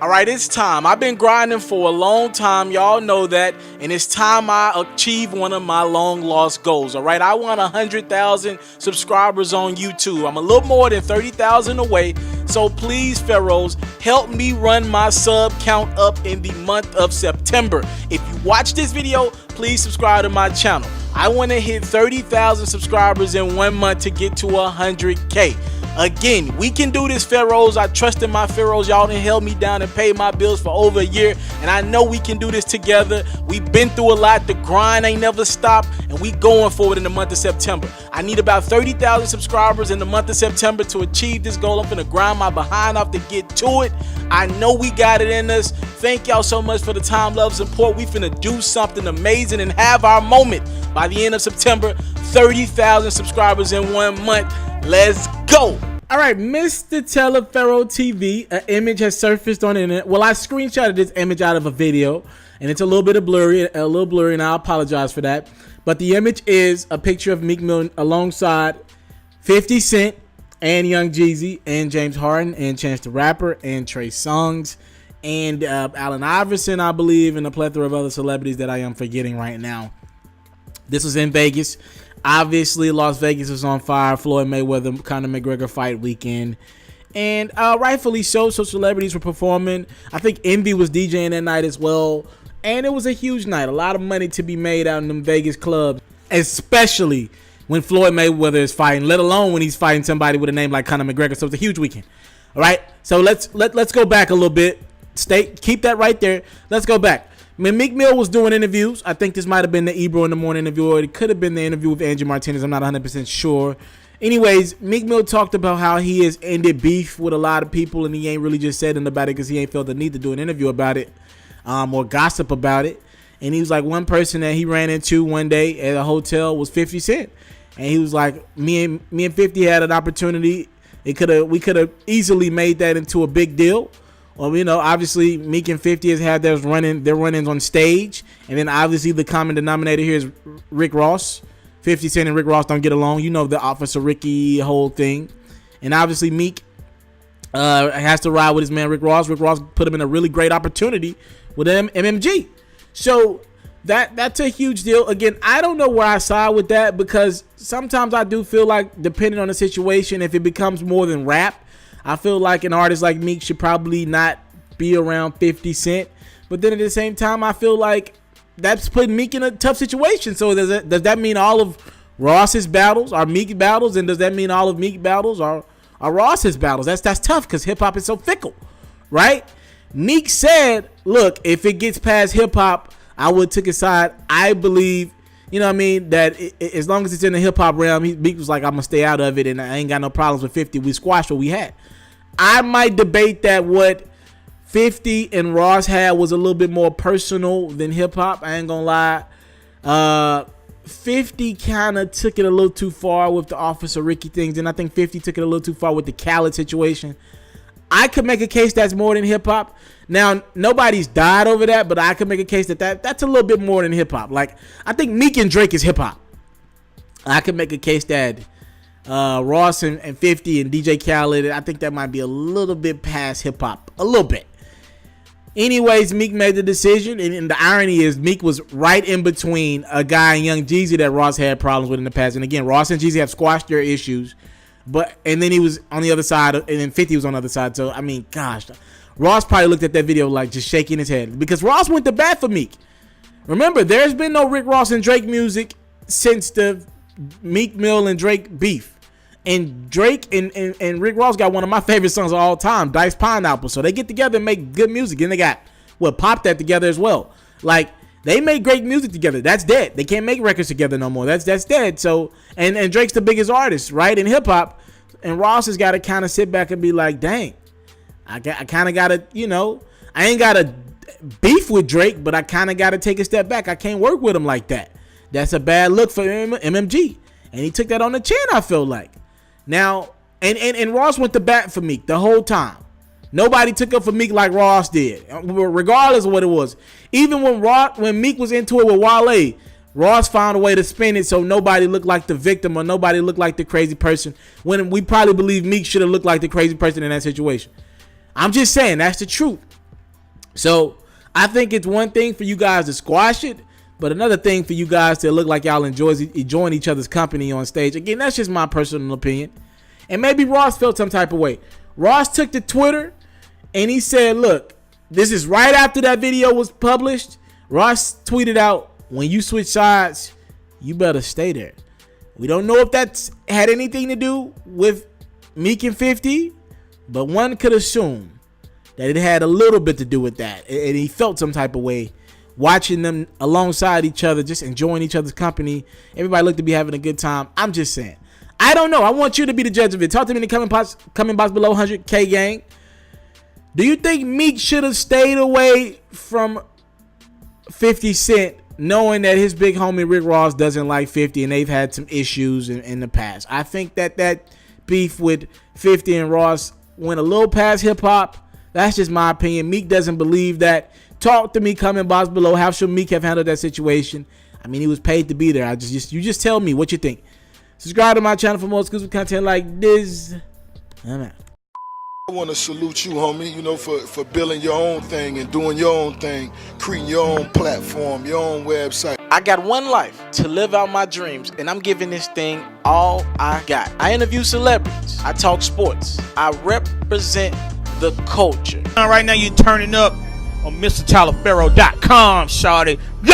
All right, it's time. I've been grinding for a long time. Y'all know that. And it's time I achieve one of my long lost goals. All right, I want 100,000 subscribers on YouTube. I'm a little more than 30,000 away. So please, Pharaohs, help me run my sub count up in the month of September. If you watch this video, please subscribe to my channel. I want to hit 30,000 subscribers in 1 month to get to 100K. Again, we can do this, Pharaohs. I trust in my Pharaohs. Y'all done held me down and paid my bills for over a year, and I know we can do this together. We've been through a lot. The grind ain't never stopped, and we going forward in the month of September. I need about 30,000 subscribers in the month of September to achieve this goal. I'm finna grind my behind off to get to it. I know we got it in us. Thank y'all so much for the time, love, support. We finna do something amazing and have our moment by the end of September. 30,000 subscribers in 1 month. Let's go. All right, Itsmrtaliaferro TV, an image has surfaced on the internet. Well, I screenshotted this image out of a video, and it's a little blurry, and I apologize for that. But the image is a picture of Meek Mill alongside 50 Cent and Young Jeezy and James Harden and Chance the Rapper and Trey Songz and Allen Iverson, I believe, and a plethora of other celebrities that I am forgetting right now. This was in Vegas. Obviously, Las Vegas was on fire. Floyd Mayweather, Conor McGregor fight weekend. And rightfully so. So celebrities were performing. I think Envy was DJing that night as well. And it was a huge night. A lot of money to be made out in them Vegas clubs. Especially when Floyd Mayweather is fighting. Let alone when he's fighting somebody with a name like Conor McGregor. So it's a huge weekend. All right. So let's go back a little bit. Keep that right there. Let's go back. When Meek Mill was doing interviews, I think this might have been the Ebro in the Morning interview, or it could have been the interview with Angie Martinez. I'm not 100% sure. Anyways, Meek Mill talked about how he has ended beef with a lot of people, and he ain't really just said anything about it because he ain't felt the need to do an interview about it or gossip about it. And he was like, one person that he ran into one day at a hotel was 50 Cent. And he was like, me and 50 had an opportunity. We could have easily made that into a big deal. Well, you know, obviously Meek and 50 has had their run-ins on stage, and then obviously the common denominator here is Rick Ross. 50 Cent and Rick Ross don't get along. You know, the Officer Ricky whole thing, and obviously Meek has to ride with his man Rick Ross. Rick Ross put him in a really great opportunity with MMG, so that's a huge deal. Again, I don't know where I side with that, because sometimes I do feel like, depending on the situation, if it becomes more than rap, I feel like an artist like Meek should probably not be around 50 Cent. But then at the same time, I feel like that's putting Meek in a tough situation. So does that mean all of Ross's battles are Meek battles? And does that mean all of Meek battles are Ross's battles? That's tough, because hip-hop is so fickle, right? Meek said, look, if it gets past hip-hop, I would take a side. I believe, you know what I mean, that as long as it's in the hip-hop realm, Meek was like, I'm going to stay out of it, and I ain't got no problems with 50. We squashed what we had. I might debate that what 50 and Ross had was a little bit more personal than hip-hop. I ain't going to lie. 50 kind of took it a little too far with the Officer Ricky things, and I think 50 took it a little too far with the Khaled situation. I could make a case that's more than hip-hop. Now, nobody's died over that, but I could make a case that's a little bit more than hip-hop. Like, I think Meek and Drake is hip-hop. I could make a case that Ross and 50 and DJ Khaled, I think that might be a little bit past hip-hop. A little bit. Anyways, Meek made the decision, and the irony is Meek was right in between a guy and Young Jeezy that Ross had problems with in the past. And again, Ross and Jeezy have squashed their issues, and then he was on the other side, and then 50 was on the other side. So, I mean, gosh, Ross probably looked at that video like just shaking his head, because Ross went to bat for Meek. Remember, there's been no Rick Ross and Drake music since the Meek Mill and Drake beef. And Drake and Rick Ross got one of my favorite songs of all time, Diced Pineapple. So they get together and make good music. And they got, Pop that together as well. Like, they make great music together. That's dead. They can't make records together no more. That's dead. So, and Drake's the biggest artist, right, in hip-hop. And Ross has got to kind of sit back and be like, dang, I kind of got to, you know, I ain't got to beef with Drake, but I kind of got to take a step back. I can't work with him like that. That's a bad look for MMG. And he took that on the chin, I feel like. Now, and Ross went to bat for Meek the whole time. Nobody took up for Meek like Ross did, regardless of what it was. Even when Meek was into it with Wale, Ross found a way to spin it so nobody looked like the victim or nobody looked like the crazy person, when we probably believe Meek should have looked like the crazy person in that situation. I'm just saying, that's the truth. So I think it's one thing for you guys to squash it, but another thing for you guys to look like y'all enjoying each other's company on stage. Again, that's just my personal opinion. And maybe Ross felt some type of way. Ross took to Twitter and he said, look, this is right after that video was published. Ross tweeted out, when you switch sides, you better stay there. We don't know if that's had anything to do with Meek and 50, but one could assume that it had a little bit to do with that. And he felt some type of way watching them alongside each other, just enjoying each other's company. Everybody looked to be having a good time. I'm just saying. I don't know. I want you to be the judge of it. Talk to me in the comment box below, 100K gang. Do you think Meek should have stayed away from 50 Cent, knowing that his big homie Rick Ross doesn't like 50 and they've had some issues in the past? I think that beef with 50 and Ross went a little past hip-hop. That's just my opinion. Meek doesn't believe that. Talk to me, comment box below. How should Meek have handled that situation? I mean, he was paid to be there. You just tell me what you think. Subscribe to my channel for more exclusive content like this. I'm out. I want to salute you, homie, you know, for building your own thing and doing your own thing, creating your own platform, your own website. I got one life to live out my dreams, and I'm giving this thing all I got. I interview celebrities. I talk sports. I represent the culture. Right now, you're turning up on Itsmrtaliaferro.com, shawty. Yeah.